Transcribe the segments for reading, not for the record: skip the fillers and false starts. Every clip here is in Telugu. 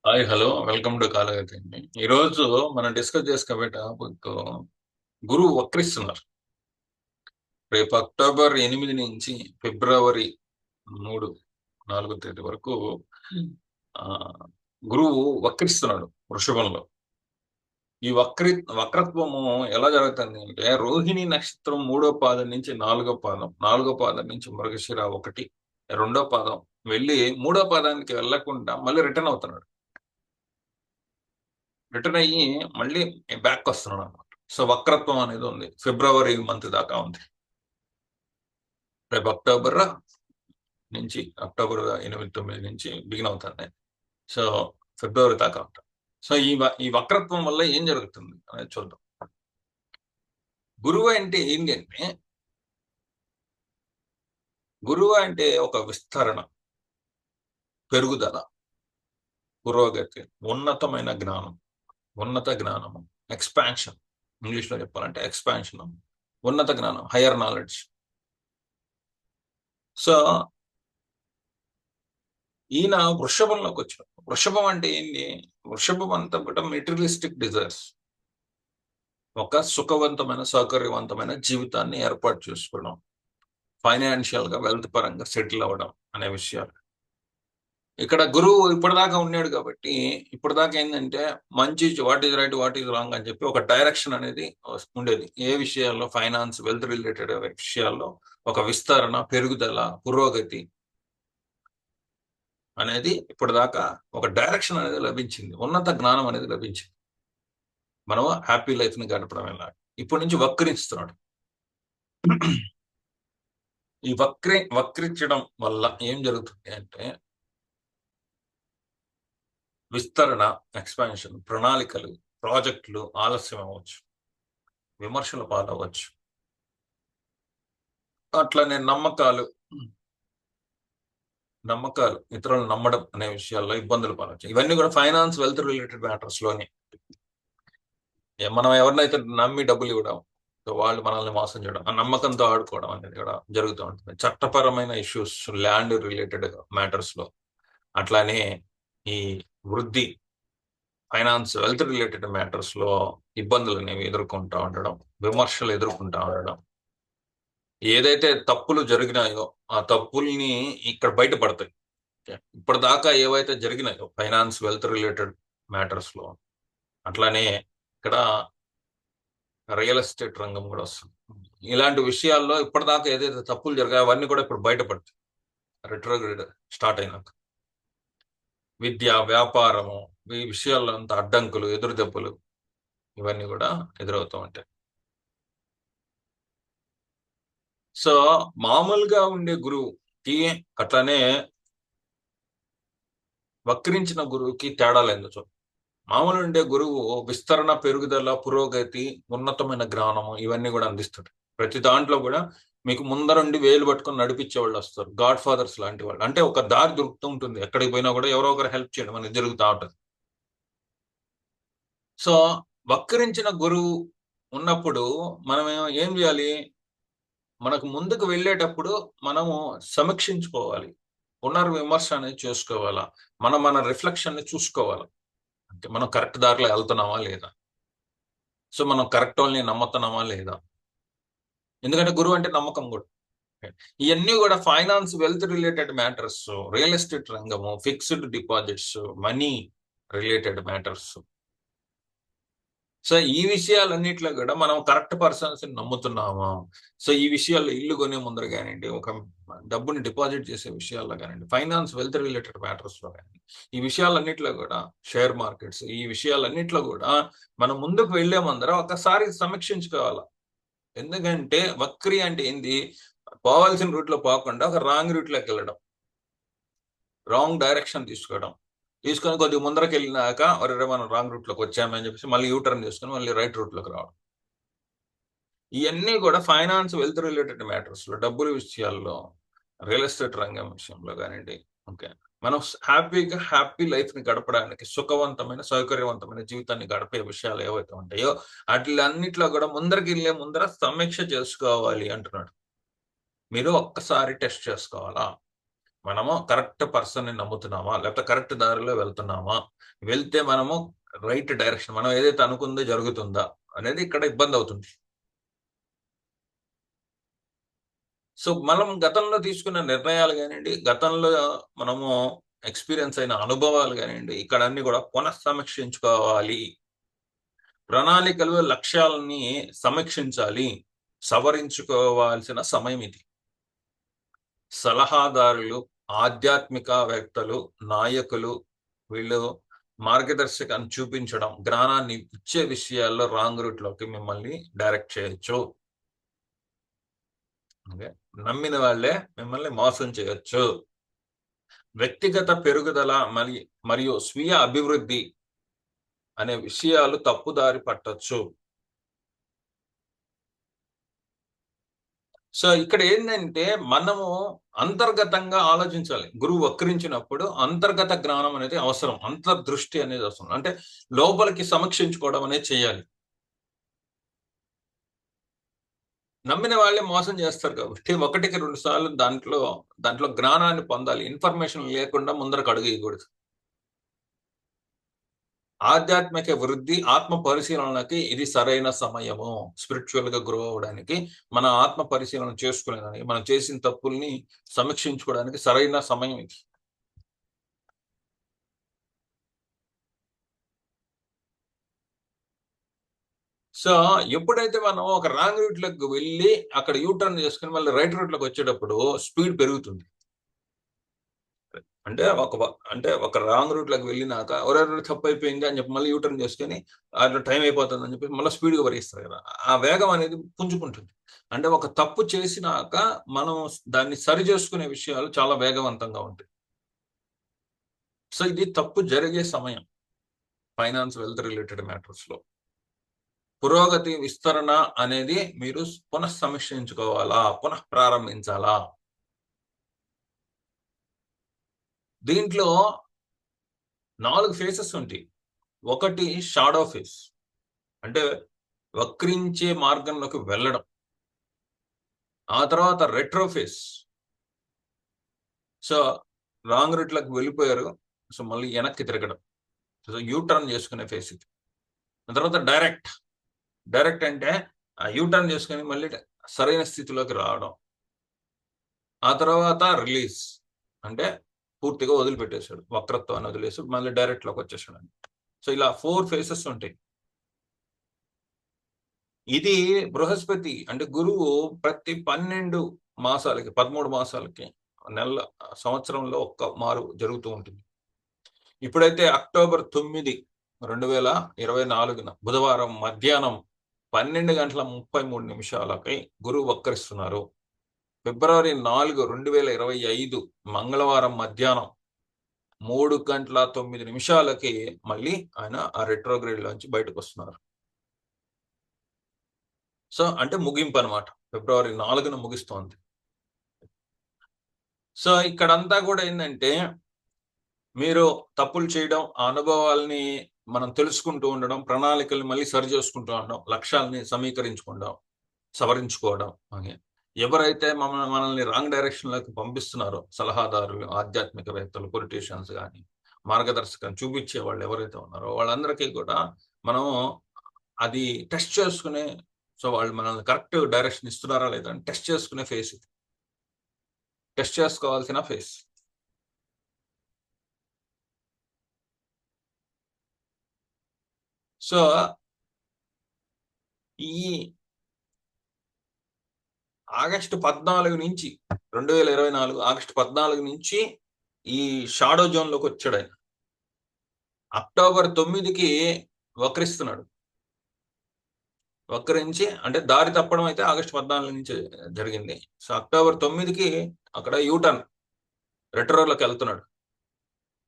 హాయ్ హలో వెల్కమ్ టు కాలగతి అండి. ఈరోజు మనం డిస్కస్ చేసుకోబోయే టాపిక్ గురువు వక్రిస్తున్నారు. రేపు అక్టోబర్ 8 నుంచి ఫిబ్రవరి 3 4 తేదీ వరకు ఆ, గురువు వక్రిస్తున్నాడు వృషభంలో. ఈ వక్రత్వము ఎలా జరుగుతుంది అంటే రోహిణి నక్షత్రం 3వ పాదం నుంచి 4వ పాదం, 4వ పాదం నుంచి మృగశిర 1, 2వ పాదం వెళ్ళి 3వ పాదానికి వెళ్లకుండా మళ్ళీ రిటర్న్ అవుతున్నాడు. రిటర్న్ అయ్యి మళ్ళీ బ్యాక్ వస్తున్నాడు అనమాట. సో వక్రత్వం అనేది ఉంది, ఫిబ్రవరి మంత్ దాకా ఉంది. రేపు అక్టోబర్ 8, 9 నుంచి బిగిన్ అవుతుంది. సో ఫిబ్రవరి దాకా ఉంటుంది. సో ఈ వక్రత్వం వల్ల ఏం జరుగుతుంది అనేది చూద్దాం. గురువు అంటే ఏంటి అంటే, గురువు అంటే ఒక విస్తరణ, పెరుగుదల, పురోగతి, ఉన్నతమైన జ్ఞానం, ఉన్నత జ్ఞానము, ఎక్స్పాన్షన్. ఇంగ్లీష్లో చెప్పాలంటే ఎక్స్పాన్షన్, ఉన్నత జ్ఞానం, హయ్యర్ నాలెడ్జ్. సో ఈయన వృషభంలోకి వచ్చాడు. వృషభం అంటే ఏంటి? వృషభం అంతా కూడా మెటీరియలిస్టిక్ డిజైర్స్, ఒక సుఖవంతమైన సౌకర్యవంతమైన జీవితాన్ని ఏర్పాటు చేసుకోవడం, ఫైనాన్షియల్ గా వెల్త్ పరంగా సెటిల్ అవ్వడం అనే విషయాలు. ఇక్కడ గురువు ఇప్పటిదాకా ఉన్నాడు కాబట్టి, ఇప్పటిదాకా ఏంటంటే మంచి, what is right what is wrong అని చెప్పి ఒక డైరెక్షన్ అనేది ఉండేది. ఏ విషయాల్లో ఫైనాన్స్ వెల్త్ రిలేటెడ్ విషయాల్లో ఒక విస్తరణ, పెరుగుదల, పురోగతి అనేది ఇప్పటిదాకా ఒక డైరెక్షన్ అనేది లభించింది, ఉన్నత జ్ఞానం అనేది లభించింది. మనం హ్యాపీ లైఫ్ ని గడపడం ఎలా. ఇప్పటి నుంచి వక్రించుతున్నాడు. ఈ వక్రించడం వల్ల ఏం జరుగుతుంది అంటే, విస్తరణ, ఎక్స్పాన్షన్, ప్రణాళికలు, ప్రాజెక్టులు ఆలస్యం అవ్వచ్చు, విమర్శలు పాలవచ్చు, అట్లనే నమ్మకాలు ఇతరులను నమ్మడం అనే విషయాల్లో ఇబ్బందులు పాలవచ్చు. ఇవన్నీ కూడా ఫైనాన్స్ వెల్త్ రిలేటెడ్ మ్యాటర్స్ లోనే. మనం ఎవరినైతే నమ్మి డబ్బులు ఇవ్వడం, వాళ్ళు మనల్ని మోసం చేయడం, ఆ నమ్మకంతో ఆడుకోవడం అనేది కూడా జరుగుతూ ఉంటుంది. చట్టపరమైన ఇష్యూస్, ల్యాండ్ రిలేటెడ్ మ్యాటర్స్ లో, అట్లానే ఈ వృద్ధి, ఫైనాన్స్ వెల్త్ రిలేటెడ్ మ్యాటర్స్ లో ఇబ్బందులు అనేవి ఎదుర్కొంటూ ఉండడం, విమర్శలు ఎదుర్కొంటూ ఉండడం. ఏదైతే తప్పులు జరిగినాయో ఆ తప్పుల్ని ఇక్కడ బయటపడతాయి. ఇప్పటిదాకా ఏవైతే జరిగినాయో ఫైనాన్స్ వెల్త్ రిలేటెడ్ మ్యాటర్స్ లో, అట్లానే ఇక్కడ రియల్ ఎస్టేట్ రంగం కూడా వస్తుంది. ఇలాంటి విషయాల్లో ఇప్పటిదాకా ఏదైతే తప్పులు జరిగాయో అవన్నీ కూడా ఇప్పుడు బయటపడతాయి రెట్రోగ్రేడ్ స్టార్ట్ అయినాక. విద్య, వ్యాపారము, ఈ విషయాల్లో అంత అడ్డంకులు, ఎదురు దెబ్బలు ఇవన్నీ కూడా ఎదురవుతూ ఉంటాయి. సో మామూలుగా ఉండే గురువుకి అట్లానే వక్రించిన గురువుకి తేడాలు ఎందుకు? మామూలు ఉండే గురువు విస్తరణ, పెరుగుదల, పురోగతి, ఉన్నతమైన జ్ఞానము ఇవన్నీ కూడా అందిస్తాడు. ప్రతి దాంట్లో కూడా మీకు ముందరుండి వేలు పట్టుకొని నడిపించే వాళ్ళు వస్తారు, గాడ్ ఫాదర్స్ లాంటి వాళ్ళు. అంటే ఒక దారి దొరుకుతూ ఉంటుంది, ఎక్కడికి పోయినా కూడా ఎవరో ఒకరు హెల్ప్ చేయడం అనేది జరుగుతూ ఉంటుంది. సో వక్రించిన గురువు ఉన్నప్పుడు మనం ఏం చేయాలి? మనకు ముందుకు వెళ్ళేటప్పుడు మనము సమీక్షించుకోవాలి, పునర్విమర్శ అనేది చేసుకోవాలా, మన రిఫ్లెక్షన్ ని చూసుకోవాలి. అంటే మనం కరెక్ట్ దారిలో వెళ్తున్నామా లేదా, సో మనం కరెక్ట్ వాళ్ళని నమ్ముతున్నామా లేదా. ఎందుకంటే గురువు అంటే నమ్మకం కూడా. ఇవన్నీ కూడా finance wealth related matters, real estate రంగము, fixed deposits, money related matters. So ఈ విషయాలన్నిట్లో కూడా మనం కరెక్ట్ పర్సన్స్ నమ్ముతున్నామా. సో ఈ విషయాల్లో ఇల్లు కొనే ముందర కానివ్వండి, ఒక డబ్బుని డిపాజిట్ చేసే విషయాల్లో కానివ్వండి, ఫైనాన్స్ వెల్త్ రిలేటెడ్ మ్యాటర్స్ లో కానివ్వండి, ఈ విషయాలన్నిట్లో కూడా, షేర్ మార్కెట్స్, ఈ విషయాలన్నిట్లో కూడా మనం ముందుకు వెళ్లే ముందర ఒకసారి సమీక్షించుకోవాలి. ఎందుకంటే వక్రి అంటే ఏంది? పోవాల్సిన రూట్ లో పోకుండా ఒక రాంగ్ రూట్ లోకి వెళ్ళడం, రాంగ్ డైరెక్షన్ తీసుకొని కొద్దిగా ముందరకి వెళ్ళినాక మనం రాంగ్ రూట్ లోకి వచ్చామని చెప్పేసి మళ్ళీ యూటర్న్ చేసుకుని మళ్ళీ రైట్ రూట్ లోకి రావడం. ఇవన్నీ కూడా ఫైనాన్స్ వెల్త్ రిలేటెడ్ మ్యాటర్స్ లో, డబ్బుల విషయాల్లో, రియల్ ఎస్టేట్ రంగం విషయంలో కానివ్వండి. ఓకే, మనం హ్యాపీ లైఫ్ ని గడపడానికి, సుఖవంతమైన సౌకర్యవంతమైన జీవితాన్ని గడిపే విషయాలు ఏవైతే ఉంటాయో వాటిలన్నిట్లో కూడా ముందరికి వెళ్ళే ముందర సమీక్ష చేసుకోవాలి అంటున్నాడు. మీరు ఒక్కసారి టెస్ట్ చేసుకోవాలా, మనము కరెక్ట్ పర్సన్ని నమ్ముతున్నామా, లేకపోతే కరెక్ట్ దారిలో వెళ్తున్నామా, వెళ్తే మనము రైట్ డైరెక్షన్ మనం ఏదైతే అనుకుందో జరుగుతుందా అనేది ఇక్కడ ఇబ్బంది అవుతుంది. సో మనం గతంలో తీసుకున్న నిర్ణయాలు కానివ్వండి, గతంలో మనము ఎక్స్పీరియన్స్ అయిన అనుభవాలు కానివ్వండి, ఇక్కడ అన్ని కూడా పునఃసమీక్షించుకోవాలి. ప్రణాళికలు, లక్ష్యాలని సమీక్షించాలి, సవరించుకోవాల్సిన సమయం ఇది. సలహాదారులు, ఆధ్యాత్మికవేత్తలు, నాయకులు వీళ్ళు మార్గదర్శకాన్ని చూపించడం, జ్ఞానాన్ని ఇచ్చే విషయాల్లో రాంగ్ రూట్లోకి మిమ్మల్ని డైరెక్ట్ చేయొచ్చు. నమ్మిన వాళ్ళే మిమ్మల్ని మోసం చేయొచ్చు. వ్యక్తిగత పెరుగుదల మరియు స్వీయ అభివృద్ధి అనే విషయాలు తప్పుదారి పట్టొచ్చు. సో ఇక్కడ ఏంటంటే మనము అంతర్గతంగా ఆలోచించాలి. గురువు వక్రించినప్పుడు అంతర్గత జ్ఞానం అనేది అవసరం, అంతర్దృష్టి అనేది అవసరం. అంటే లోపలికి సమీక్షించుకోవడం అనేది చేయాలి. నమ్మిన వాళ్ళే మోసం చేస్తారు కాబట్టి 1-2 సార్లు దాంట్లో జ్ఞానాన్ని పొందాలి. ఇన్ఫర్మేషన్ లేకుండా ముందరకు అడుగు వేయకూడదు. ఆధ్యాత్మిక వృద్ధి, ఆత్మ పరిశీలనకి ఇది సరైన సమయము. స్పిరిచువల్ గా గ్రో అవడానికి, మన ఆత్మ పరిశీలన చేసుకునేదానికి, మనం చేసిన తప్పుల్ని సమీక్షించుకోవడానికి సరైన సమయం ఇది. సో ఎప్పుడైతే మనం ఒక రాంగ్ రూట్ లోకి వెళ్ళి అక్కడ యూటర్న్ చేసుకుని మళ్ళీ రైట్ రూట్ లోకి వచ్చేటప్పుడు స్పీడ్ పెరుగుతుంది. అంటే ఒక రాంగ్ రూట్ లోకి వెళ్ళినాక ఎవరెవరు తప్పు అయిపోయింది అని చెప్పి మళ్ళీ యూటర్న్ చేసుకుని అట్లా టైం అయిపోతుంది అని చెప్పి మళ్ళీ స్పీడ్గా పరిగిస్తారు కదా, ఆ వేగం అనేది పుంజుకుంటుంది. అంటే ఒక తప్పు చేసినాక మనం దాన్ని సరి చేసుకునే విషయాలు చాలా వేగవంతంగా ఉంటాయి. సో ఇది తప్పు జరిగే సమయం ఫైనాన్స్, వెల్త్ రిలేటెడ్ మ్యాటర్స్ లో. పురోగతి, విస్తరణ అనేది మీరు పునఃసమీక్షించుకోవాలా, పునః ప్రారంభించాలా. దీంట్లో 4 ఫేసెస్ ఉంటాయి. ఒకటి షాడో ఫేస్, అంటే వక్రించే మార్గంలోకి వెళ్ళడం. ఆ తర్వాత రెట్రో ఫేస్, సో రాంగ్ రూట్లోకి వెళ్ళిపోయారు, సో మళ్ళీ వెనక్కి తిరగడం, సో యూటర్న్ చేసుకునే ఫేస్ ఇది. ఆ తర్వాత డైరెక్ట్ అంటే యూటర్న్ చేసుకుని మళ్ళీ సరైన స్థితిలోకి రావడం. ఆ తర్వాత రిలీజ్, అంటే పూర్తిగా వదిలిపెట్టేశాడు, వక్రత్వాన్ని వదిలేసి మళ్ళీ డైరెక్ట్ లోకి వచ్చేసాడు. సో ఇలా 4 ఫేసెస్ ఉంటాయి. ఇది బృహస్పతి అంటే గురువు ప్రతి 12 మాసాలకి, 13 మాసాలకి, సంవత్సరంలో ఒక్క మారు జరుగుతూ ఉంటుంది. ఇప్పుడైతే అక్టోబర్ 9, 2024 బుధవారం మధ్యాహ్నం 12:33 గురువు వక్రిస్తున్నారు. ఫిబ్రవరి 4, 2025 మంగళవారం మధ్యాహ్నం 3:09 మళ్ళీ ఆయన ఆ రెట్రోగ్రేడ్ లోంచి బయటకు వస్తున్నారు. సో అంటే ముగింపు అనమాట, ఫిబ్రవరి 4న ముగిస్తోంది. సో ఇక్కడంతా కూడా ఏంటంటే మీరు తప్పులు చేయడం, ఆ అనుభవాల్ని మనం తెలుసుకుంటూ ఉండడం, ప్రణాళికల్ని మళ్ళీ సరి చేసుకుంటూ ఉండడం, లక్ష్యాలని సమీకరించుకోవడం, సవరించుకోవడం. ఎవరైతే మనల్ని రాంగ్ డైరెక్షన్ లోకి పంపిస్తున్నారో, సలహాదారులు, ఆధ్యాత్మికవేత్తలు, పొలిటీషియన్స్ కానీ, మార్గదర్శకం చూపించే వాళ్ళు ఎవరైతే ఉన్నారో వాళ్ళందరికీ కూడా మనం అది టెస్ట్ చేసుకునే, సో వాళ్ళు మనల్ని కరెక్ట్ డైరెక్షన్ ఇస్తున్నారా లేదా అని టెస్ట్ చేసుకునే ఫేస్ ఇది, టెస్ట్ చేసుకోవాల్సిన ఫేస్. సో ఈ ఆగస్టు 14 నుంచి 2024 ఆగస్టు 14 నుంచి ఈ షాడో జోన్ లోకి వచ్చాడు ఆయన. అక్టోబర్ 9కి వక్రిస్తున్నాడు. వక్రించి అంటే దారి తప్పడం అయితే ఆగస్టు 14 నుంచి జరిగింది. సో అక్టోబర్ 9కి అక్కడ యూటర్న్, రెట్రోలోకి వెళ్తున్నాడు,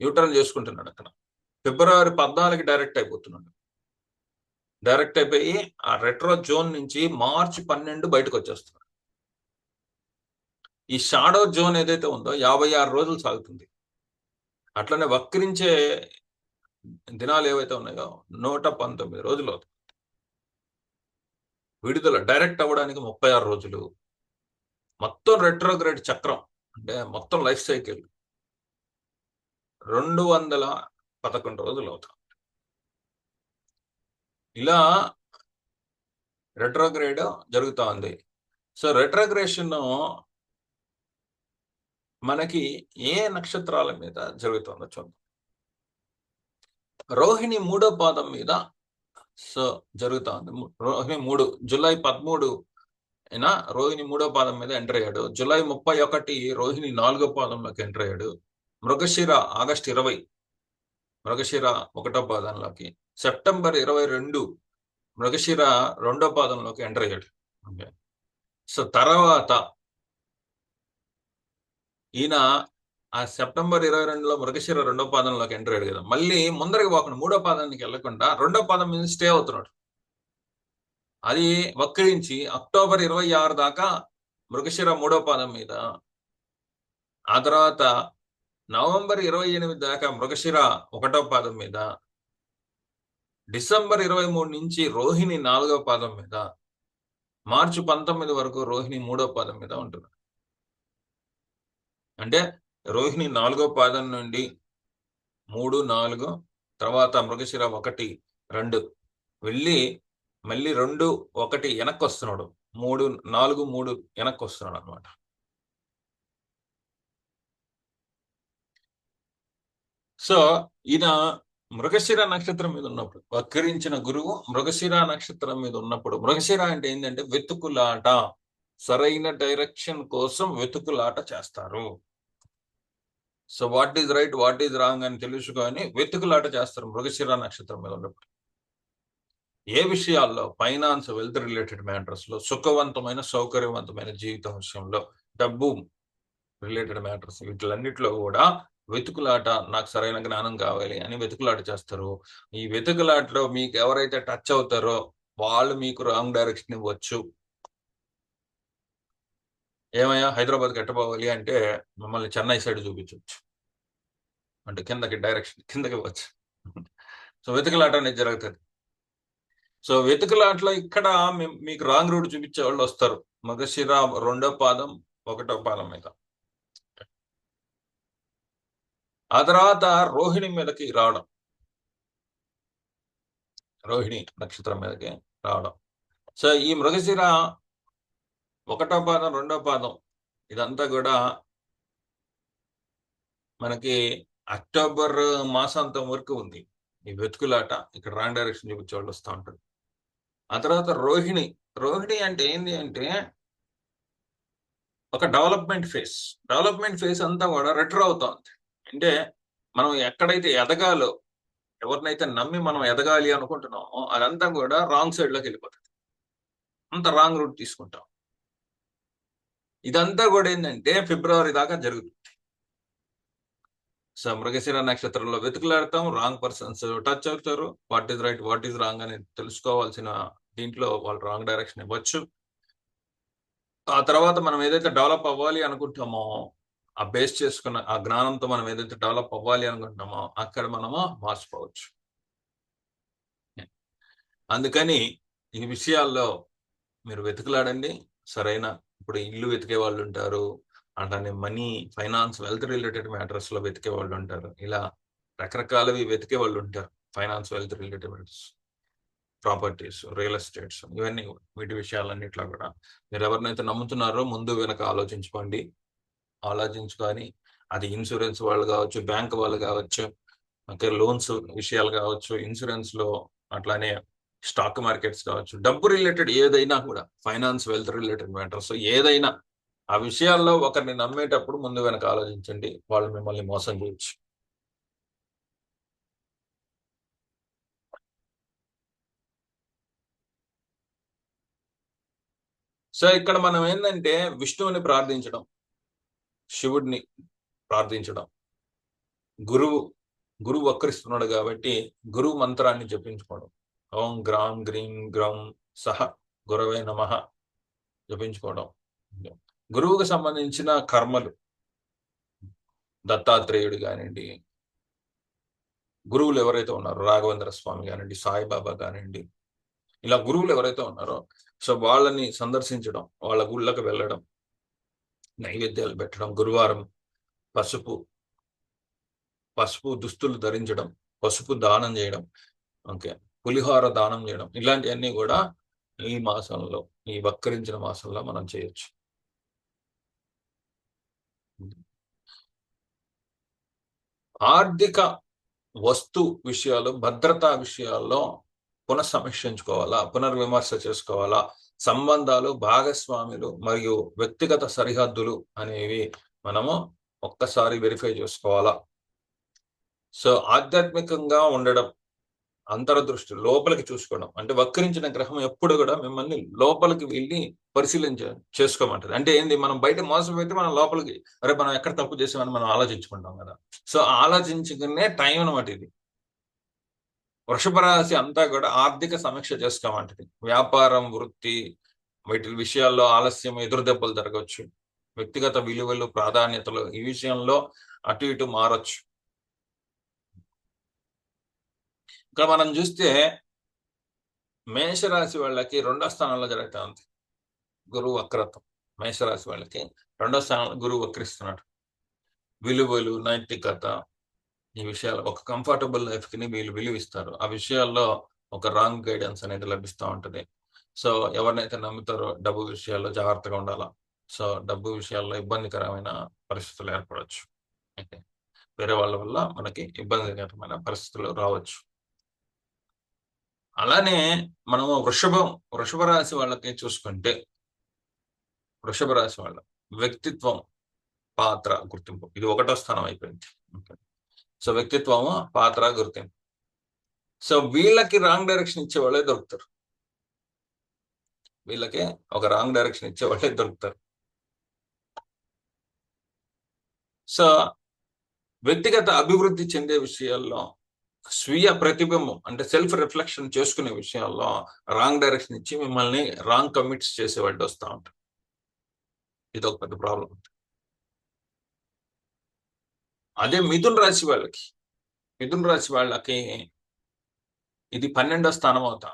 యూటర్న్ చేసుకుంటున్నాడు అక్కడ. ఫిబ్రవరి 14కి డైరెక్ట్ అయిపోతున్నాడు. డైరెక్ట్ అయిపోయి ఆ రెట్రో జోన్ నుంచి మార్చి 12 బయటకు వచ్చేస్తున్నాడు. ఈ షాడో జోన్ ఏదైతే ఉందో 56 రోజులు సాగుతుంది. అట్లనే వక్రించే దినాలు ఏవైతే ఉన్నాయో 119 రోజులు అవుతుంది. విడుదల డైరెక్ట్ అవ్వడానికి 36 రోజులు. మొత్తం రెట్రోగ్రేడ్ చక్రం అంటే మొత్తం లైఫ్ సైకిల్ 211 రోజులు అవుతాం. ఇలా రెట్రోగ్రేడ్ జరుగుతా ఉంది. సో రెట్రోగ్రేషన్ మనకి ఏ నక్షత్రాల మీద జరుగుతుందో చూద్దాం. రోహిణి 3వ పాదం మీద సో జరుగుతా ఉంది. రోహిణి 3 జూలై 13 రోహిణి 3వ పాదం మీద ఎంటర్ అయ్యాడు. జూలై 31 రోహిణి 4వ పాదంలోకి ఎంటర్ అయ్యాడు. మృగశిర ఆగస్టు 20 మృగశిర 1వ పాదంలోకి, సెప్టెంబర్ 22 మృగశిర 2వ పాదంలోకి ఎంటర్ అయ్యాడు. సో తర్వాత ఈయన ఆ సెప్టెంబర్ 22లో మృగశిర 2వ పాదంలోకి ఎంటర్ అయ్యాడు కదా, మళ్ళీ ముందరికి పోకుండా 3వ పాదానికి వెళ్లకుండా 2వ పాదం మీద స్టే అవుతున్నాడు. అది వక్రించి అక్టోబర్ 26 దాకా మృగశిర 3వ పాదం మీద, ఆ తర్వాత నవంబర్ 28 దాకా మృగశిర 1వ పాదం మీద, డిసెంబర్ 23 నుంచి రోహిణి 4వ పాదం మీద, మార్చి 19 వరకు రోహిణి 3వ పాదం మీద ఉంటుంది. అంటే రోహిణి 4వ పాదం నుండి 3, 4 తర్వాత మృగశిర 1, 2 వెళ్ళి మళ్ళీ 2, 1 వెనక్కి వస్తున్నాడు. 3, 4, 3 వెనక్కి వస్తున్నాడు అనమాట. సో ఈయన మృగశిర నక్షత్రం మీద ఉన్నప్పుడు, వక్రించిన గురువు మృగశిర నక్షత్రం మీద ఉన్నప్పుడు, మృగశిర అంటే ఏంటంటే వెతుకులాట, సరైన డైరెక్షన్ కోసం వెతుకులాట చేస్తారు. So what is right, what is wrong అని తెలుసుకొని వెతుకులాట చేస్తారు మృగశిర నక్షత్రం మీద ఉన్నప్పుడు. ఏ విషయాల్లో? ఫైనాన్స్, వెల్త్ రిలేటెడ్ మ్యాటర్స్ లో, సుఖవంతమైన సౌకర్యవంతమైన జీవితం విషయంలో, డబ్బు రిలేటెడ్ మ్యాటర్స్, వీటిలన్నిటిలో కూడా వెతుకులాట, నాకు సరైన జ్ఞానం కావాలి అని వెతుకులాట చేస్తారు. ఈ వెతుకులాటలో మీకు ఎవరైతే టచ్ అవుతారో వాళ్ళు మీకు రాంగ్ డైరెక్షన్ ఇవ్వచ్చు. ఏమయ్యా హైదరాబాద్కి ఎట్టపోవాలి అంటే మిమ్మల్ని చెన్నై సైడ్ చూపించవచ్చు, అంటే కిందకి డైరెక్షన్ కిందకి ఇవ్వచ్చు. సో వెతుకులాట అనేది జరుగుతుంది. సో వెతుకులాటలో ఇక్కడ మీకు రాంగ్ రూట్ చూపించే వాళ్ళు వస్తారు మృగశిర 2వ పాదం 1వ పాదం మీద. ఆ తర్వాత రోహిణి మీదకి రావడం, రోహిణి నక్షత్రం మీదకి రావడం. సో ఈ మృగశిర 1వ పాదం 2వ పాదం ఇదంతా కూడా మనకి అక్టోబర్ మాసాంతం వరకు ఉంది ఈ వెతుకులాట. ఇక్కడ రాంగ్ డైరెక్షన్ చూపించే వాళ్ళు వస్తూ ఉంటారు. ఆ తర్వాత రోహిణి, రోహిణి అంటే ఏంటి అంటే ఒక డెవలప్మెంట్ ఫేజ్. డెవలప్మెంట్ ఫేజ్ అంతా కూడా రెట్రో అవుతుంది. అంటే మనం ఎక్కడైతే ఎదగాలో, ఎవరినైతే నమ్మి మనం ఎదగాలి అనుకుంటున్నామో అదంతా కూడా రాంగ్ సైడ్ లోకి వెళ్ళిపోతుంది, అంత రాంగ్ రూట్ తీసుకుంటాం. ఇదంతా కూడా ఏంటంటే ఫిబ్రవరి దాకా జరుగుతుంది. సో మృగశిర నక్షత్రంలో వెతుకులాడతాం, రాంగ్ పర్సన్స్ టచ్ అవుతారు, what is right what is wrong అని తెలుసుకోవాల్సిన దీంట్లో వాళ్ళు రాంగ్ డైరెక్షన్ ఇవ్వచ్చు. ఆ తర్వాత మనం ఏదైతే డెవలప్ అవ్వాలి అనుకుంటామో ఆ బేస్ చేసుకున్న ఆ జ్ఞానంతో మనం ఏదైతే డెవలప్ అవ్వాలి అనుకుంటున్నామో అక్కడ మనము మార్చుకోవచ్చు. అందుకని ఈ విషయాల్లో మీరు వెతుకులాడండి. సరైన ఇప్పుడు ఇల్లు వెతికే వాళ్ళు ఉంటారు, అట్లానే money, finance, wealth related matters లో వెతికే వాళ్ళు ఉంటారు. ఇలా రకరకాలవి వెతికే వాళ్ళు ఉంటారు. Finance, wealth related matters, properties, real estates, ఇవన్నీ వీటి విషయాలన్నిట్లో కూడా మీరు ఎవరినైతే నమ్ముతున్నారో ముందు వెనక ఆలోచించుకోండి. ఆలోచించుకొని అది ఇన్సూరెన్స్ వాళ్ళు కావచ్చు, బ్యాంక్ వాళ్ళు కావచ్చు, లోన్స్ విషయాలు కావచ్చు, ఇన్సూరెన్స్ లో అట్లానే స్టాక్ మార్కెట్స్ కావచ్చు, డబ్బు రిలేటెడ్ ఏదైనా కూడా, ఫైనాన్స్, వెల్త్ రిలేటెడ్ మ్యాటర్స్ ఏదైనా ఆ విషయాల్లో ఒకరిని నమ్మేటప్పుడు ముందు వెనక ఆలోచించండి, వాళ్ళు మిమ్మల్ని మోసం చేయొచ్చు. సో ఇక్కడ మనం ఏంటంటే విష్ణువుని ప్రార్థించడం, శివుడిని ప్రార్థించడం, గురువు వక్రిస్తున్నాడు కాబట్టి గురువు మంత్రాన్ని జపించుకోవడం. ఓం గ్రాం గ్రీం గ్రౌం సహ గురవే నమః జపించుకోవడం. గురువుకు సంబంధించిన కర్మలు, దత్తాత్రేయుడు కానివ్వండి, గురువులు ఎవరైతే ఉన్నారో రాఘవేంద్ర స్వామి కానివ్వండి, సాయిబాబా కానివ్వండి, ఇలా గురువులు ఎవరైతే ఉన్నారో సో వాళ్ళని సందర్శించడం, వాళ్ళ గుళ్ళకు వెళ్ళడం, నైవేద్యాలు పెట్టడం, గురువారం పసుపు దుస్తులు ధరించడం, పసుపు దానం చేయడం, ఓకే, పులిహోర దానం చేయడం, ఇలాంటివన్నీ కూడా ఈ మాసంలో, ఈ వక్రించిన మాసంలో మనం చేయొచ్చు. ఆర్థిక వస్తు విషయాలు, భద్రతా విషయాల్లో పునఃసమీక్షించుకోవాలా, పునర్విమర్శ చేసుకోవాలా. సంబంధాలు, భాగస్వాములు మరియు వ్యక్తిగత సరిహద్దులు అనేవి మనము ఒక్కసారి వెరిఫై చేసుకోవాలా. సో ఆధ్యాత్మికంగా ఉండడం, అంతర్దృష్టి, లోపలికి చూసుకోవడం. అంటే వక్రించిన గ్రహం ఎప్పుడు కూడా మిమ్మల్ని లోపలికి వెళ్ళి చేసుకోమంటది. అంటే ఏంది, మనం బయట మోసపోతే మనం లోపలికి, అరే మనం ఎక్కడ తప్పు చేసామని మనం ఆలోచించుకుంటాం కదా. సో ఆలోచించుకునే టైం అనమాట ఇది. వృషభ రాశి అంతా కూడా ఆర్థిక సమీక్ష చేసుకోమంటది. వ్యాపారం, వృత్తి, వీటి విషయాల్లో ఆలస్యం, ఎదురు దెబ్బలు జరగవచ్చు. వ్యక్తిగత విలువలు, ప్రాధాన్యతలు ఈ విషయంలో అటు ఇటు మారచ్చు. ఇక్కడ మనం చూస్తే మేషరాశి వాళ్ళకి 2వ స్థానంలో జరుగుతూ ఉంది గురువు వక్రత్వం. మేషరాశి వాళ్ళకి 2వ స్థానంలో గురువు వక్రిస్తున్నాడు. విలువలు, నైతికత, ఈ విషయాలు, ఒక కంఫర్టబుల్ లైఫ్ కి వీళ్ళు విలువిస్తారు. ఆ విషయాల్లో ఒక రాంగ్ గైడెన్స్ అనేది లభిస్తూ ఉంటది. సో ఎవరినైతే నమ్ముతారో డబ్బు విషయాల్లో జాగ్రత్తగా ఉండాలా. సో డబ్బు విషయాల్లో ఇబ్బందికరమైన పరిస్థితులు ఏర్పడవచ్చు. అయితే వేరే వాళ్ళ వల్ల మనకి ఇబ్బందికరమైన పరిస్థితులు రావచ్చు. అలానే మనము వృషభ రాశి వాళ్ళకి చూసుకుంటే, వృషభ రాశి వాళ్ళ వ్యక్తిత్వం, పాత్ర, గుర్తింపు, ఇది 1వ స్థానం అయిపోయింది. సో వ్యక్తిత్వము, పాత్ర, గుర్తింపు. సో వీళ్ళకి రాంగ్ డైరెక్షన్ ఇచ్చే వాళ్ళే దొరుకుతారు. వీళ్ళకి ఒక రాంగ్ డైరెక్షన్ ఇచ్చే వాళ్ళే దొరుకుతారు. సో వ్యక్తిగత అభివృద్ధి చెందే విషయాల్లో, స్వీయ ప్రతిబింబం అంటే సెల్ఫ్ రిఫ్లెక్షన్ చేసుకునే విషయాల్లో రాంగ్ డైరెక్షన్ ఇచ్చి మిమ్మల్ని రాంగ్ కమిట్స్ చేసేవాళ్ళు వస్తూ ఉంటారు. ఇది ఒక పెద్ద ప్రాబ్లం. అదే మిథున రాశి వాళ్ళకి ఇది 12వ స్థానం అవుతా.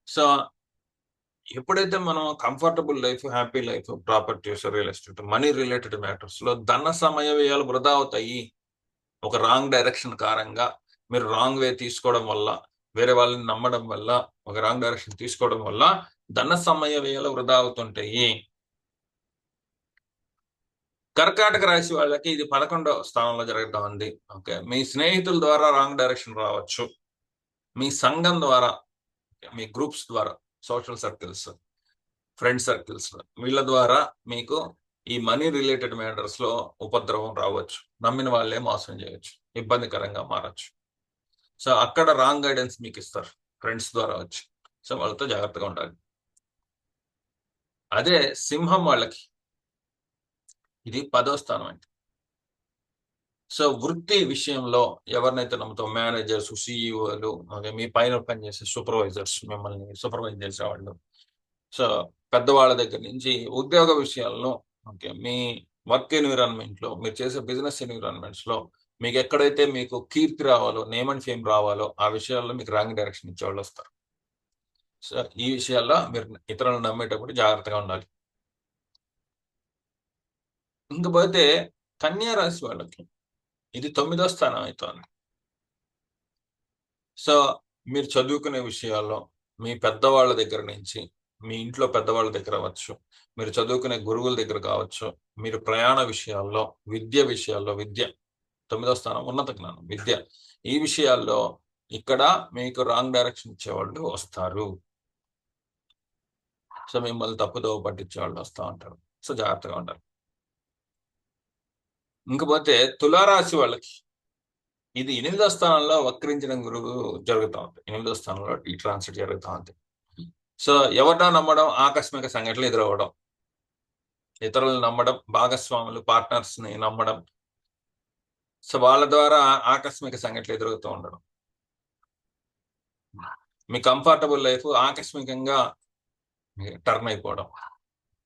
సో ఎప్పుడైతే మనం comfortable life, happy life, properties, real estate, money related matters లో ధన సమయ వ్యయాలు వృధా అవుతాయి. ఒక రాంగ్ డైరెక్షన్ కారణంగా మీరు రాంగ్ వే తీసుకోవడం వల్ల, వేరే వాళ్ళని నమ్మడం వల్ల, ఒక రాంగ్ డైరెక్షన్ తీసుకోవడం వల్ల ధన సమయ వ్యయాలు వృధా అవుతుంటాయి. కర్కాటక రాశి వాళ్ళకి ఇది 11వ స్థానంలో జరుగుతూ ఉంది. ఓకే, మీ స్నేహితుల ద్వారా రాంగ్ డైరెక్షన్ రావచ్చు. మీ సంఘం ద్వారా, మీ గ్రూప్స్ ద్వారా, సోషల్ సర్కిల్స్, ఫ్రెండ్ సర్కిల్స్, వీళ్ళ ద్వారా మీకు ఈ మనీ రిలేటెడ్ మ్యాటర్స్ లో ఉపద్రవం రావచ్చు. నమ్మిన వాళ్ళే మోసం చేయొచ్చు, ఇబ్బందికరంగా మారచ్చు. సో అక్కడ రాంగ్ గైడెన్స్ మీకు ఇస్తారు ఫ్రెండ్స్ ద్వారా వచ్చి. సో వాళ్ళతో జాగ్రత్తగా ఉండాలి. అదే సింహం వాళ్ళకి ఇది 10వ స్థానం అండి. సో వృత్తి విషయంలో ఎవరినైతే నమ్ముతాం, మేనేజర్స్, సిఇఓలు, మీ పైన పనిచేసే సూపర్వైజర్స్, మిమ్మల్ని సూపర్వైజ్ చేసేవాళ్ళు, సో పెద్దవాళ్ళ దగ్గర నుంచి ఉద్యోగ విషయాల్లో, ఓకే, మీ వర్క్ ఎన్విరాన్మెంట్ లో, మీరు చేసే బిజినెస్ ఎన్విరాన్మెంట్స్ లో మీకు ఎక్కడైతే మీకు కీర్తి రావాలో, నేమ్ అండ్ ఫేమ్ రావాలో ఆ విషయాల్లో మీకు రాంగ్ డైరెక్షన్ ఇచ్చేవాళ్ళు వస్తారు. సో ఈ విషయాల్లో మీరు ఇతరులను నమ్మేటప్పుడు జాగ్రత్తగా ఉండాలి. ఇంకపోతే కన్యా రాశి వాళ్ళకి ఇది 9వ స్థానం అవుతుంది. సో మీరు చదువుకునే విషయాల్లో, మీ పెద్దవాళ్ళ దగ్గర నుంచి, మీ ఇంట్లో పెద్దవాళ్ళ దగ్గర అవ్వచ్చు, మీరు చదువుకునే గురువుల దగ్గర కావచ్చు, మీరు ప్రయాణ విషయాల్లో, విద్య 9వ స్థానం ఉన్నత జ్ఞానం, విద్య, ఈ విషయాల్లో ఇక్కడ మీకు రాంగ్ డైరెక్షన్ ఇచ్చేవాళ్ళు వస్తారు. సో మిమ్మల్ని తప్పుదోవ పట్టించే వాళ్ళు వస్తూ ఉంటారు. సో జాగ్రత్తగా ఉండాలి. ఇంకపోతే తులారాశి వాళ్ళకి ఇది 8వ స్థానంలో వక్రించిన గురువు జరుగుతూ ఉంది. 8వ స్థానంలో ఈ ట్రాన్సిట్ జరుగుతూ ఉంది. సో ఎవరినో నమ్మడం, ఆకస్మిక సంఘటనలు ఎదురవ్వడం, ఇతరులను నమ్మడం, భాగస్వాములు, పార్ట్నర్స్ ని నమ్మడం, సో వాళ్ళ ద్వారా ఆకస్మిక సంఘటనలు ఎదురవుతూ ఉండడం, మీ కంఫర్టబుల్ లైఫ్ ఆకస్మికంగా టర్న్ అయిపోవడం,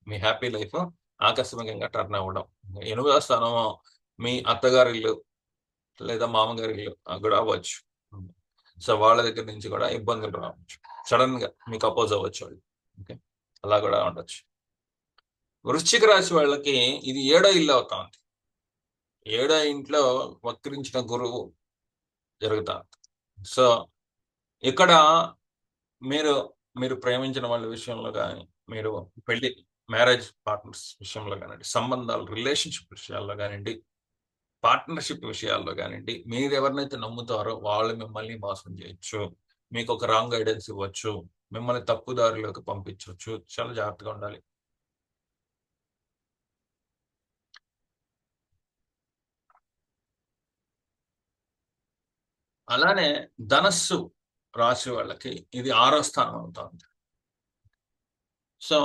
మీ హ్యాపీ లైఫ్ ఆకస్మికంగా టర్న్ అవ్వడం. 8వ స్థానము మీ అత్తగారి ఇల్లు లేదా మామగారి ఇల్లు కూడా అవ్వచ్చు. సో వాళ్ళ దగ్గర నుంచి కూడా ఇబ్బందులు రావచ్చు, సడన్ గా మీకు అపోజ్ అవ్వచ్చు వాళ్ళు. ఓకే, అలా కూడా ఉండొచ్చు. వృశ్చిక రాశి వాళ్ళకి ఇది 7వ ఇల్లు అవుతుంది. 7వ ఇంట్లో వక్రించిన గురువు జరుగుతా. సో ఇక్కడ మీరు మీరు ప్రేమించిన వాళ్ళ విషయంలో కానీ, మీరు పెళ్లి మ్యారేజ్ పార్ట్నర్స్ విషయంలో కానివ్వండి, సంబంధాలు రిలేషన్షిప్ విషయాల్లో కానివ్వండి, పార్ట్నర్షిప్ విషయాల్లో కానివ్వండి, మీరు ఎవరినైతే నమ్ముతారో వాళ్ళు మిమ్మల్ని మోసం చేయొచ్చు. మీకు ఒక రాంగ్ గైడెన్స్ ఇవ్వచ్చు, మిమ్మల్ని తప్పుదారిలోకి పంపించవచ్చు. చాలా జాగ్రత్తగా ఉండాలి. అలానే ధనస్సు రాశి వాళ్ళకి ఇది 6వ స్థానం అవుతుంది. So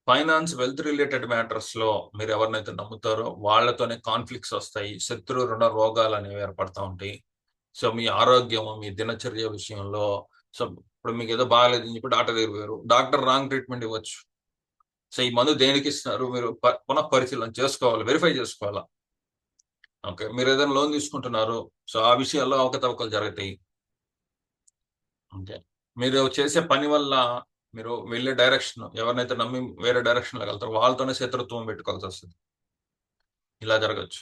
finance, wealth related matters లో మీరు ఎవరినైతే నమ్ముతారో వాళ్ళతోనే కాన్ఫ్లిక్ట్స్ వస్తాయి. శత్రు రుణ రోగాలు అనేవి ఏర్పడతా ఉంటాయి. సో మీ ఆరోగ్యం, మీ దినచర్య విషయంలో, సో ఇప్పుడు మీకు ఏదో బాగాలేదని చెప్పి డాక్టర్ దగ్గర పోయారు, డాక్టర్ రాంగ్ ట్రీట్మెంట్ ఇవ్వచ్చు. సో ఈ మందు దేనికి ఇస్తున్నారు, మీరు పునః పరిశీలన చేసుకోవాలి, వెరిఫై చేసుకోవాలా. ఓకే, మీరు ఏదైనా లోన్ తీసుకుంటున్నారు, సో ఆ విషయాల్లో అవకతవకలు జరుగుతాయి. ఓకే, మీరు చేసే పని వల్ల మీరు వెళ్ళే డైరెక్షన్, ఎవరినైతే నమ్మి వేరే డైరెక్షన్ లో వెళ్తారో వాళ్ళతోనే శత్రుత్వం పెట్టుకోవాల్సి వస్తుంది. ఇలా జరగచ్చు.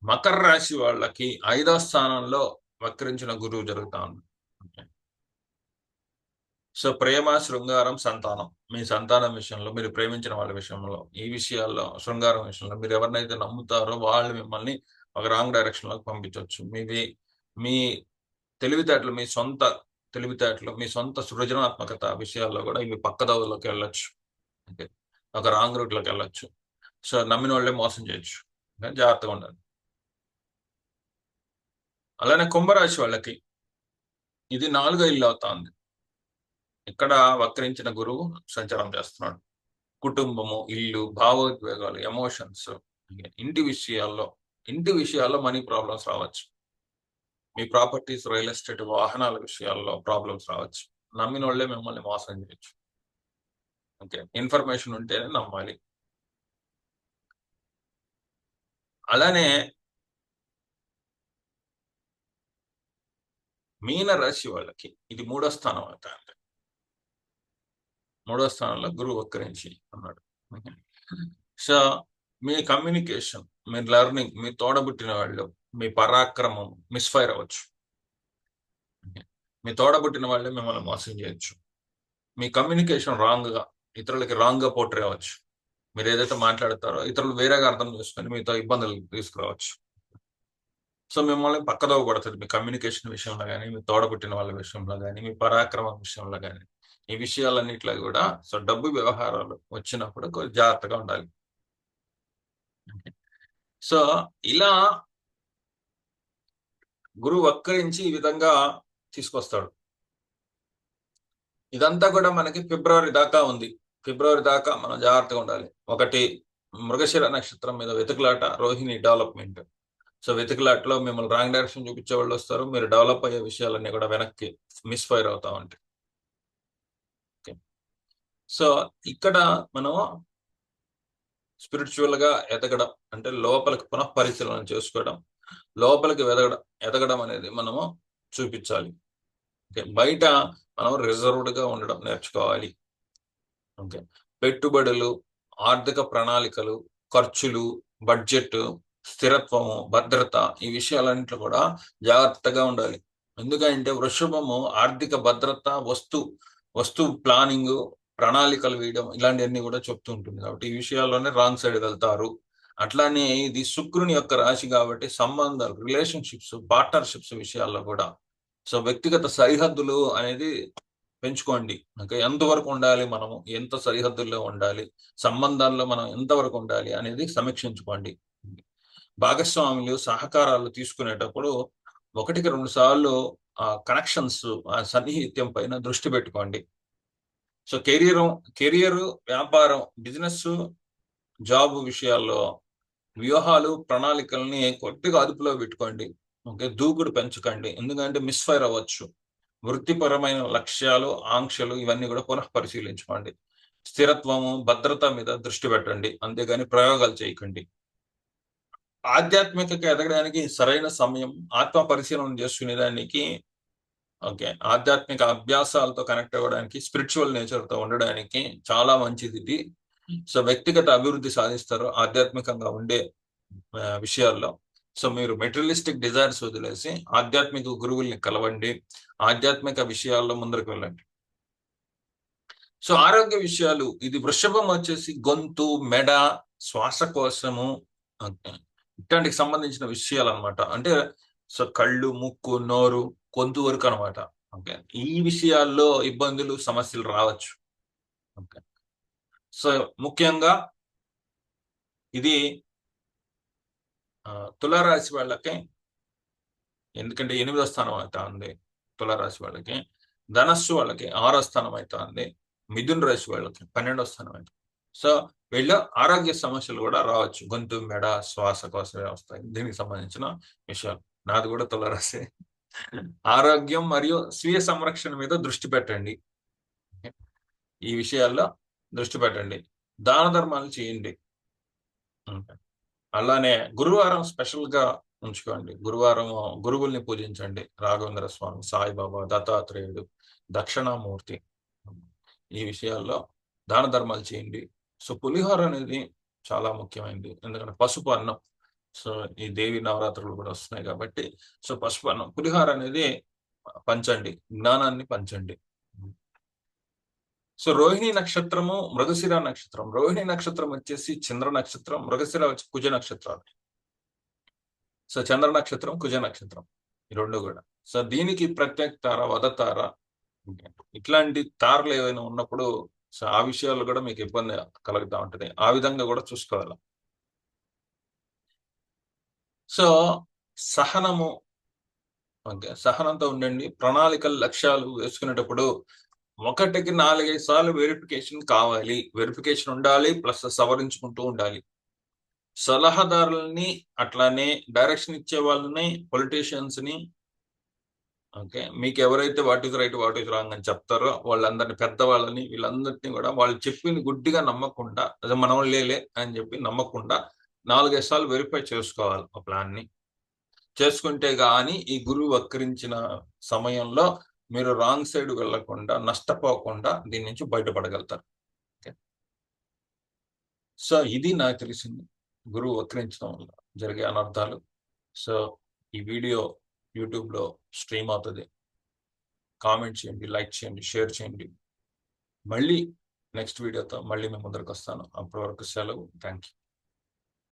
మకర రాశి వాళ్ళకి 5వ స్థానంలో వక్రించిన గురువు జరుగుతా ఉంది. ఓకే. సో ప్రేమ, శృంగారం, సంతానం, మీ సంతానం విషయంలో, మీరు ప్రేమించిన వాళ్ళ విషయంలో, ఈ విషయాల్లో, శృంగారం విషయంలో మీరు ఎవరినైతే నమ్ముతారో వాళ్ళు మిమ్మల్ని ఒక రాంగ్ డైరెక్షన్ లోకి పంపించవచ్చు. మీ తెలివితేటలు, మీ సొంత తెలివితేటలు, మీ సొంత సృజనాత్మకత విషయాల్లో కూడా ఇవి పక్కదోవలోకి వెళ్ళొచ్చు. ఓకే, ఒక రాంగ్ రూట్ లోకి వెళ్ళొచ్చు. సో నమ్మిన వాళ్ళే మోసం చేయొచ్చు. జాగ్రత్తగా ఉండాలి. అలానే కుంభరాశి వాళ్ళకి ఇది 4వ ఇల్లు అవుతుంది. ఇక్కడ వక్రించిన గురువు సంచారం చేస్తున్నాడు. కుటుంబము, ఇల్లు, భావోద్వేగాలు, ఎమోషన్స్, ఇంటి విషయాల్లో ఇంటి విషయాల్లో మనీ ప్రాబ్లమ్స్ రావచ్చు. మీ ప్రాపర్టీస్, రియల్ ఎస్టేట్, వాహనాల విషయాల్లో ప్రాబ్లమ్స్ రావచ్చు. నమ్మిన వాళ్ళే మిమ్మల్ని మోసం చేయొచ్చు. ఓకే, ఇన్ఫర్మేషన్ ఉంటేనే నమ్మాలి. అలానే మీన రాశి వాళ్ళకి ఇది 3వ స్థానం అవుతుంది. 3వ స్థానంలో గురువు వక్రించి అన్నాడు. సో మీ కమ్యూనికేషన్, మీ లెర్నింగ్, మీ తోడబుట్టిన వాళ్ళు, మీ పరాక్రమం మిస్ఫైర్ అవ్వచ్చు. మీ తోడబుట్టిన వాళ్ళే మిమ్మల్ని మోసం చేయొచ్చు. మీ కమ్యూనికేషన్ రాంగ్ గా, ఇతరులకి రాంగ్ గా పోర్ట్రే అవ్వచ్చు. మీరు ఏదైతే మాట్లాడతారో ఇతరులు వేరేగా అర్థం చేసుకొని మీతో ఇబ్బందులు తీసుకురావచ్చు. సో మిమ్మల్ని పక్కదోవ పడుతుంది మీ కమ్యూనికేషన్ విషయంలో కానీ, మీ తోడబుట్టిన వాళ్ళ విషయంలో కానీ, మీ పరాక్రమం విషయంలో కానీ. ఈ విషయాలన్నిట్లో కూడా సో డబ్బు వ్యవహారాలు వచ్చినప్పుడు కొంచెం జాగ్రత్తగా ఉండాలి. సో ఇలా గురువు వక్రించి ఈ విధంగా తీసుకొస్తాడు. ఇదంతా కూడా మనకి ఫిబ్రవరి దాకా ఉంది. ఫిబ్రవరి దాకా మనం జాగ్రత్తగా ఉండాలి. ఒకటి, మృగశిర నక్షత్రం మీద వెతుకులాట, రోహిణి డెవలప్మెంట్. సో వెతుకులాటలో మిమ్మల్ని రాంగ్ డైరెక్షన్ చూపించే వాళ్ళు వస్తారు. మీరు డెవలప్ అయ్యే విషయాలన్నీ కూడా వెనక్కి మిస్ఫైర్ అవుతా ఉంటాయి. సో ఇక్కడ మనం స్పిరిచువల్ గా ఎదగడం అంటే లోపలికి పునః పరిశీలన చేసుకోవడం, లోపలికి ఎదగడం అనేది మనము చూపించాలి. బయట మనం రిజర్వ్డ్ గా ఉండడం నేర్చుకోవాలి. ఓకే, పెట్టుబడులు, ఆర్థిక ప్రణాళికలు, ఖర్చులు, బడ్జెట్, స్థిరత్వము, భద్రత, ఈ విషయాలన్నింటిలో కూడా జాగ్రత్తగా ఉండాలి. ఎందుకంటే వృషభము ఆర్థిక భద్రత, వస్తు ప్లానింగ్, ప్రణాళికలు వేయడం ఇలాంటివన్నీ కూడా చెప్తూ ఉంటుంది. కాబట్టి ఈ విషయాల్లోనే రాంగ్ సైడ్ వెళ్తారు. అట్లానే ఇది శుక్రుని యొక్క రాశి కాబట్టి సంబంధాలు, రిలేషన్షిప్స్, పార్ట్నర్షిప్స్ విషయాల్లో కూడా సో వ్యక్తిగత సరిహద్దులు అనేది పెంచుకోండి. ఓకే, ఎంతవరకు ఉండాలి, మనము ఎంత సరిహద్దుల్లో ఉండాలి, సంబంధాల్లో మనం ఎంతవరకు ఉండాలి అనేది సమీక్షించుకోండి. భాగస్వాములు, సహకారాలు తీసుకునేటప్పుడు 1-2 సార్లు ఆ కనెక్షన్స్, ఆ సన్నిహిత్యం పైన దృష్టి పెట్టుకోండి. సో కెరియర్, వ్యాపారం, బిజినెస్, జాబ్ విషయాల్లో వ్యూహాలు, ప్రణాళికల్ని కొద్దిగా అదుపులో పెట్టుకోండి. ఓకే, దూకుడు పెంచకండి, ఎందుకంటే మిస్ఫైర్ అవ్వచ్చు. వృత్తిపరమైన లక్ష్యాలు, ఆంక్షలు ఇవన్నీ కూడా పునః పరిశీలించుకోండి. స్థిరత్వము, భద్రత మీద దృష్టి పెట్టండి, అంతేగాని ప్రయోగాలు చేయకండి. ఆధ్యాత్మికత ఎదగడానికి సరైన సమయం, ఆత్మ పరిశీలన చేసుకునేదానికి, ఓకే, ఆధ్యాత్మిక అభ్యాసాలతో కనెక్ట్ అవ్వడానికి, స్పిరిచువల్ నేచర్ తో ఉండడానికి చాలా మంచిది ఇది. సో వ్యక్తిగత అభివృద్ధి సాధిస్తారు ఆధ్యాత్మికంగా ఉండే విషయాల్లో. సో మీరు మెటీరియలిస్టిక్ డిజైర్స్ వదిలేసి ఆధ్యాత్మిక గురువుల్ని కలవండి, ఆధ్యాత్మిక విషయాల్లో ముందరకు వెళ్ళండి. సో ఆరోగ్య విషయాలు, ఇది వృషభం వచ్చేసి గొంతు, మెడ, శ్వాసకోశము ఇట్లాంటికి సంబంధించిన విషయాలు అనమాట. అంటే సో కళ్ళు, ముక్కు, నోరు, గొంతు వరకు అనమాట. ఓకే, ఈ విషయాల్లో ఇబ్బందులు, సమస్యలు రావచ్చు. ఓకే, సో ముఖ్యంగా ఇది తులారాశి వాళ్ళకి, ఎందుకంటే 8వ స్థానం అవుతా ఉంది తులారాశి వాళ్ళకి, ధనస్సు వాళ్ళకి 6వ స్థానం అవుతా ఉంది, మిథున రాశి వాళ్ళకి 12వ స్థానం అవుతుంది. సో వీళ్ళు ఆరోగ్య సమస్యలు కూడా రావచ్చు, గొంతు, మెడ, శ్వాసకోశ వ్యవస్థ, దీనికి సంబంధించిన విషయాలు. నాది కూడా తులారాశి. ఆరోగ్యం మరియు స్వీయ సంరక్షణ మీద దృష్టి పెట్టండి, ఈ విషయాల్లో దృష్టి పెట్టండి, దాన ధర్మాలు చేయండి. అలానే గురువారం స్పెషల్ గా ఉంచుకోండి. గురువారం గురువుల్ని పూజించండి, రాఘవేంద్ర స్వామి, సాయిబాబా, దత్తాత్రేయుడు, దక్షిణామూర్తి. ఈ విషయాల్లో దాన ధర్మాలు చేయండి. సో పులిహోర అనేది చాలా ముఖ్యమైనది, ఎందుకంటే పసుపు అన్నం. సో ఈ దేవి నవరాత్రులు కూడా వస్తున్నాయి కాబట్టి, సో పసుపు అన్నం, పులిహోర అనేది పంచండి, జ్ఞానాన్ని పంచండి. సో రోహిణి నక్షత్రము, మృగశిర నక్షత్రం. రోహిణి నక్షత్రం వచ్చేసి చంద్ర నక్షత్రం, మృగశిర వచ్చి కుజ నక్షత్రాలు. సో చంద్ర నక్షత్రం, కుజ నక్షత్రం, ఈ రెండు కూడా. సో దీనికి ప్రత్యేక తార, వదతార, ఇట్లాంటి తారలు ఏవైనా ఉన్నప్పుడు సో ఆ విషయాల్లో కూడా మీకు ఇబ్బంది కలుగుతూ ఉంటుంది, ఆ విధంగా కూడా చూసుకోవాలి. సో సహనము, ఓకే, సహనంతో ఉండండి. ప్రణాళికలు, లక్ష్యాలు వేసుకునేటప్పుడు 1కి 4-5 సార్లు వెరిఫికేషన్ కావాలి. వెరిఫికేషన్ ఉండాలి, ప్లస్ సవరించుకుంటూ ఉండాలి. సలహాదారులని, అట్లానే డైరెక్షన్ ఇచ్చే వాళ్ళని, పొలిటీషియన్స్ ని, ఓకే, మీకు ఎవరైతే what is right, what is wrong అని చెప్తారో వాళ్ళందరినీ, పెద్దవాళ్ళని, వీళ్ళందరినీ కూడా వాళ్ళు చెప్పింది గుడ్డిగా నమ్మకుండా, అదే మనం లేలే అని చెప్పి నమ్మకుండా 4-5 సార్లు వెరిఫై చేసుకోవాలి ఆ ప్లాన్ ని. చేసుకుంటే గాని ఈ గురువు వక్రించిన సమయంలో మీరు రాంగ్ సైడ్ వెళ్లకుండా, నష్టపోకుండా దీని నుంచి బయటపడగలుగుతారు. సో ఇది నాకు తెలిసింది గురువు వక్రించడం వల్ల జరిగే అనర్థాలు. సో ఈ వీడియో యూట్యూబ్ లో స్ట్రీమ్ అవుతుంది. కామెంట్ చేయండి, లైక్ చేయండి, షేర్ చేయండి. మళ్ళీ నెక్స్ట్ వీడియోతో మళ్ళీ మేము ముందరకు వస్తాను. అప్పటి వరకు సెలవు. Thank you.